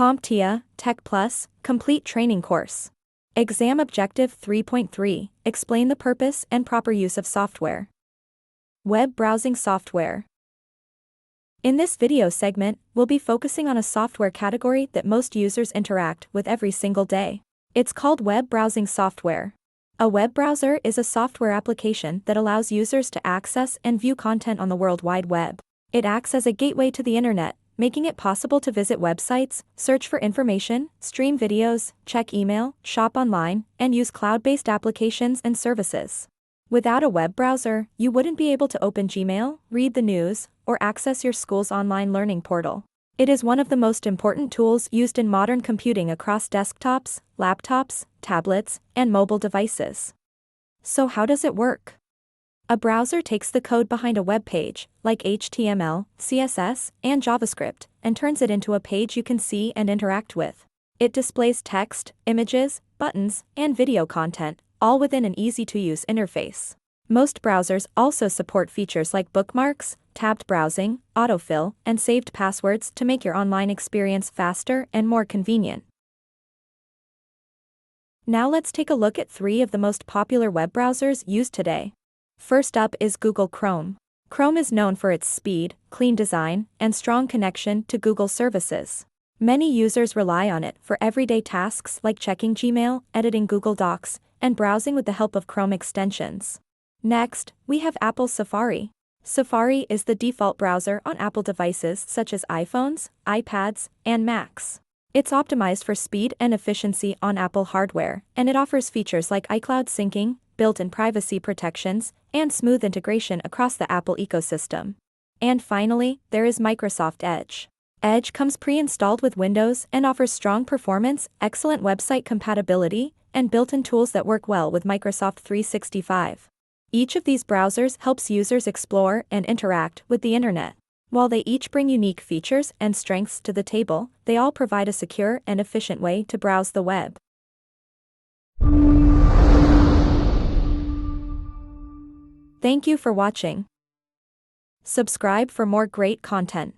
CompTIA Tech Plus Complete Training Course. Exam Objective 3.3. Explain the purpose and proper use of software. Web browsing software. In this video segment, we'll be focusing on a software category that most users interact with every single day. It's called web browsing software. A web browser is a software application that allows users to access and view content on the World Wide Web. It acts as a gateway to the internet, making it possible to visit websites, search for information, stream videos, check email, shop online, and use cloud-based applications and services. Without a web browser, you wouldn't be able to open Gmail, read the news, or access your school's online learning portal. It is one of the most important tools used in modern computing across desktops, laptops, tablets, and mobile devices. So how does it work? A browser takes the code behind a web page, like HTML, CSS, and JavaScript, and turns it into a page you can see and interact with. It displays text, images, buttons, and video content, all within an easy-to-use interface. Most browsers also support features like bookmarks, tabbed browsing, autofill, and saved passwords to make your online experience faster and more convenient. Now let's take a look at 3 of the most popular web browsers used today. First up is Google Chrome. Chrome is known for its speed, clean design, and strong connection to Google services. Many users rely on it for everyday tasks like checking Gmail, editing Google Docs, and browsing with the help of Chrome extensions. Next, we have Apple's Safari. Safari is the default browser on Apple devices such as iPhones, iPads, and Macs. It's optimized for speed and efficiency on Apple hardware, and it offers features like iCloud syncing, built-in privacy protections, and smooth integration across the Apple ecosystem. And finally, there is Microsoft Edge. Edge comes pre-installed with Windows and offers strong performance, excellent website compatibility, and built-in tools that work well with Microsoft 365. Each of these browsers helps users explore and interact with the internet. While they each bring unique features and strengths to the table, they all provide a secure and efficient way to browse the web. Thank you for watching. Subscribe for more great content.